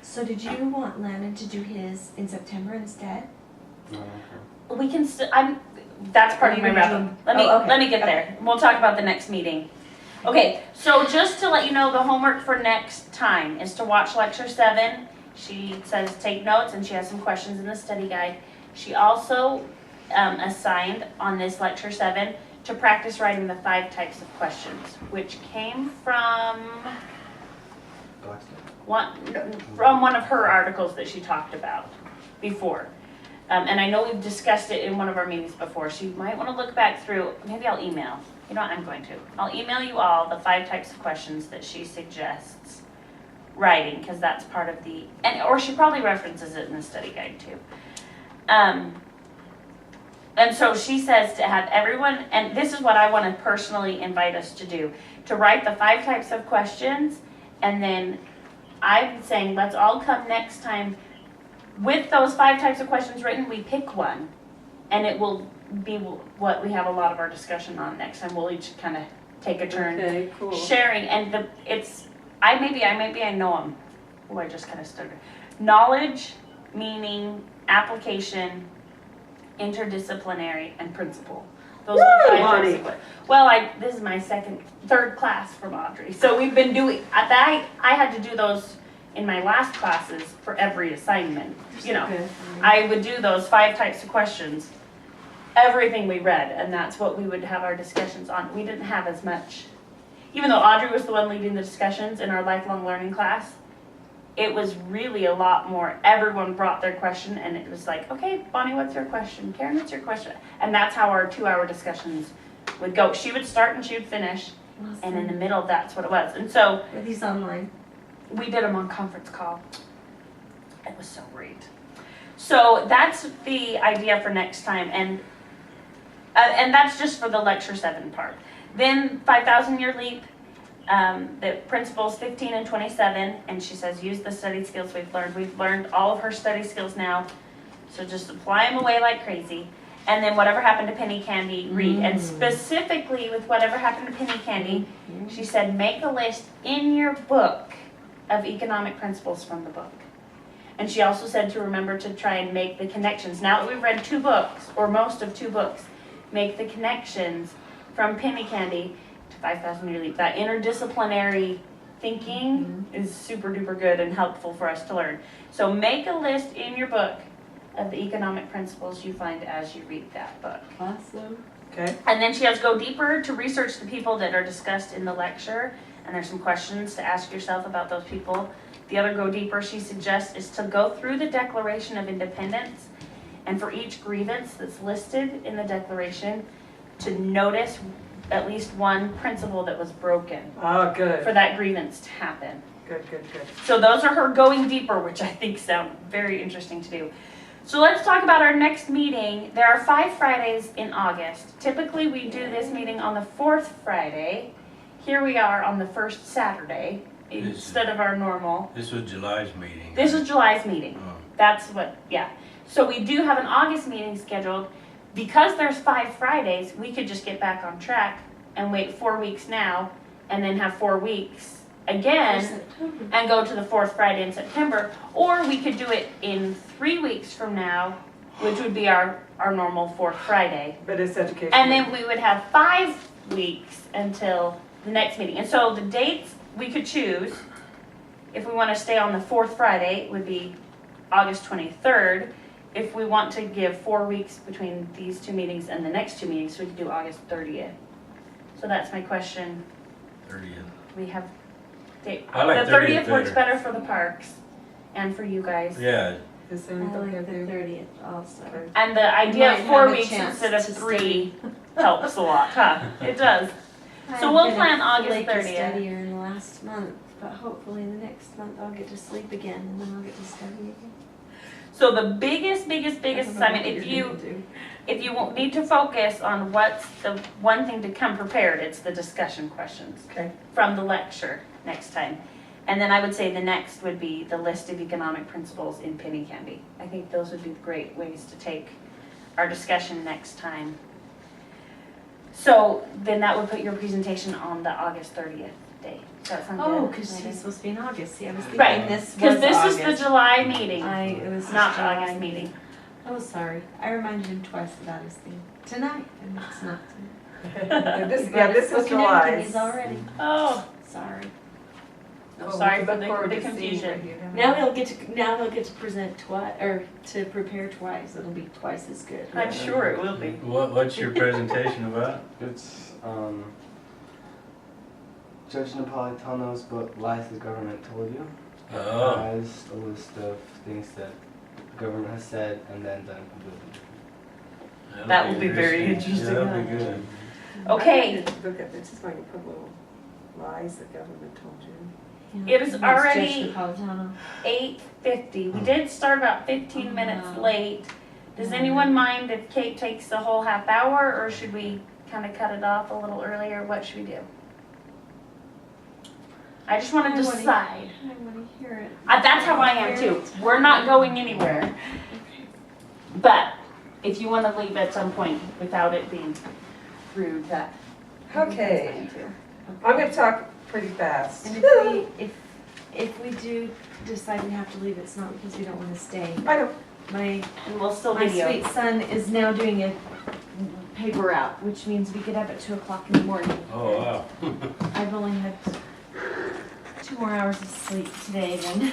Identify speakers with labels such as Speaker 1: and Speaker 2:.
Speaker 1: So did you want Landon to do his in September instead?
Speaker 2: We can that's part of my wrap up. Let me get there. We'll talk about the next meeting. Okay, so just to let you know, the homework for next time is to watch lecture 7. She says take notes and she has some questions in the study guide. She also assigned on this lecture 7 to practice writing the 5 types of questions, which came from one of her articles that she talked about before. And I know we've discussed it in one of our meetings before, so you might want to look back through. Maybe I'll email. You know what, I'm going to. I'll email you all the 5 types of questions that she suggests writing, because that's part of the, or she probably references it in the study guide too. And so she says to have everyone, and this is what I want to personally invite us to do, to write the 5 types of questions, and then I'm saying let's all come next time with those 5 types of questions written. We pick one, and it will be what we have a lot of our discussion on next time. We'll each kind of take a turn sharing, and I know them. Oh, I just kind of stuttered. Knowledge, meaning, application, interdisciplinary, and principle. Those are the 5 types of questions. Well, this is my third class from Audrey, so we've been doing that. I had to do those in my last classes for every assignment. You know, I would do those 5 types of questions, everything we read, and that's what we would have our discussions on. We didn't have as much, even though Audrey was the one leading the discussions in our lifelong learning class, it was really a lot more. Everyone brought their question, and it was like, okay, Bonnie, what's your question? Karen, what's your question? And that's how our 2-hour discussions would go. She would start and she would finish,
Speaker 1: Awesome.
Speaker 2: and in the middle, that's what it was. And so
Speaker 1: Were these online?
Speaker 2: we did them on conference call. It was so great. So that's the idea for next time, and that's just for the lecture 7 part. Then 5,000 year leap, the principles 15 and 27, and she says use the study skills we've learned. We've learned all of her study skills now, so just apply them away like crazy. And then whatever happened to penny candy, read. And specifically with whatever happened to penny candy, she said make a list in your book of economic principles from the book. And she also said to remember to try and make the connections. Now that we've read 2 books, or most of 2 books, make the connections from penny candy to 5,000 year leap. That interdisciplinary thinking is super duper good and helpful for us to learn. So make a list in your book of the economic principles you find as you read that book.
Speaker 1: Awesome.
Speaker 3: Okay.
Speaker 2: And then she has go deeper to research the people that are discussed in the lecture, and there's some questions to ask yourself about those people. The other go deeper she suggests is to go through the Declaration of Independence, and for each grievance that's listed in the Declaration, to notice at least one principle that was broken
Speaker 3: Oh, good.
Speaker 2: for that grievance to happen.
Speaker 3: Good.
Speaker 2: So those are her going deeper, which I think sound very interesting to do. So let's talk about our next meeting. There are 5 Fridays in August. Typically we do this meeting on the 4th Friday. Here we are on the 1st Saturday instead of our normal.
Speaker 4: This was July's meeting.
Speaker 2: This was July's meeting.
Speaker 4: Oh.
Speaker 2: That's what, yeah. So we do have an August meeting scheduled. Because there's 5 Fridays, we could just get back on track and wait 4 weeks now and then have 4 weeks again and go to the 4th Friday in September. Or we could do it in 3 weeks from now, which would be our normal 4th Friday.
Speaker 3: But it's education.
Speaker 2: And then we would have 5 weeks until the next meeting. And so the dates we could choose, if we want to stay on the 4th Friday, would be August 23rd. If we want to give 4 weeks between these 2 meetings and the next 2 meetings, we could do August 30th. So that's my question.
Speaker 4: 30th.
Speaker 2: We have, the
Speaker 4: I like
Speaker 2: 30th
Speaker 4: 30th
Speaker 2: works
Speaker 4: better.
Speaker 2: better for the parks and for you guys.
Speaker 4: Yeah,
Speaker 3: Is
Speaker 1: I
Speaker 3: there anything
Speaker 1: like the
Speaker 3: there?
Speaker 1: 30th also.
Speaker 3: Okay.
Speaker 2: And the idea
Speaker 1: Might
Speaker 2: of 4
Speaker 1: have a
Speaker 2: weeks
Speaker 1: chance
Speaker 2: instead of
Speaker 1: to
Speaker 2: 3 helps a lot, huh? It does. So we'll plan August 30th.
Speaker 1: Studier in the last month, but hopefully in the next month I'll get to sleep again and then I'll get to study again.
Speaker 2: So the biggest assignment, if you won't need to focus on what's the one thing to come prepared, it's the discussion questions
Speaker 3: Okay.
Speaker 2: from the lecture next time. And then I would say the next would be the list of economic principles in penny candy. I think those would be great ways to take our discussion next time. So then that would put your presentation on the August 30th day. That sounds
Speaker 1: Oh,
Speaker 2: good.
Speaker 1: because she's supposed to be in August. See, I was thinking
Speaker 2: Right,
Speaker 1: this was
Speaker 2: Because this is
Speaker 1: August.
Speaker 2: the July meeting,
Speaker 1: It was
Speaker 2: not
Speaker 1: just
Speaker 2: the
Speaker 1: July
Speaker 2: August meeting.
Speaker 1: Oh, sorry. I reminded him twice about his thing. Tonight, and it's not tonight.
Speaker 3: This is July's.
Speaker 1: He's already.
Speaker 2: Oh,
Speaker 1: Sorry.
Speaker 2: I'm
Speaker 3: Well,
Speaker 2: sorry
Speaker 3: we
Speaker 2: for
Speaker 3: look forward
Speaker 2: the
Speaker 3: to seeing
Speaker 2: confusion.
Speaker 3: what you have.
Speaker 1: Now he'll get to present twice, or to prepare twice. It'll be twice as good.
Speaker 2: I'm sure it will be.
Speaker 4: What's your presentation about?
Speaker 5: It's Judge Napolitano's book, Lies the Government Told You. It
Speaker 4: Oh,
Speaker 5: has a list of things that the government has said and then done completely different.
Speaker 2: That will be very interesting.
Speaker 4: Yeah, that'll be good.
Speaker 2: Okay,
Speaker 3: Look at this, is why you put little lies the government told you.
Speaker 2: It is
Speaker 1: That's
Speaker 2: already-
Speaker 1: Judge Napolitano.
Speaker 2: 8:50. We did start about 15 minutes
Speaker 1: Oh.
Speaker 2: late. Does
Speaker 1: Yeah.
Speaker 2: anyone mind if Kate takes the whole half hour, or should we kind of cut it off a little earlier? What should we do? I just want
Speaker 1: I
Speaker 2: to
Speaker 1: wanna-
Speaker 2: decide.
Speaker 1: I want to hear it.
Speaker 2: That's how I am too. We're not going anywhere. But if you want to leave at some point without it being rude, that's
Speaker 3: Okay,
Speaker 2: fine too.
Speaker 3: I'm gonna talk pretty fast.
Speaker 1: And if we do decide we have to leave, it's not because we don't want to stay.
Speaker 3: I know,
Speaker 1: My
Speaker 2: And we'll still
Speaker 1: my
Speaker 2: video.
Speaker 1: sweet son is now doing a paper route, which means we get up at 2:00 in the morning.
Speaker 4: Oh, wow.
Speaker 1: I've only had 2 more hours of sleep today than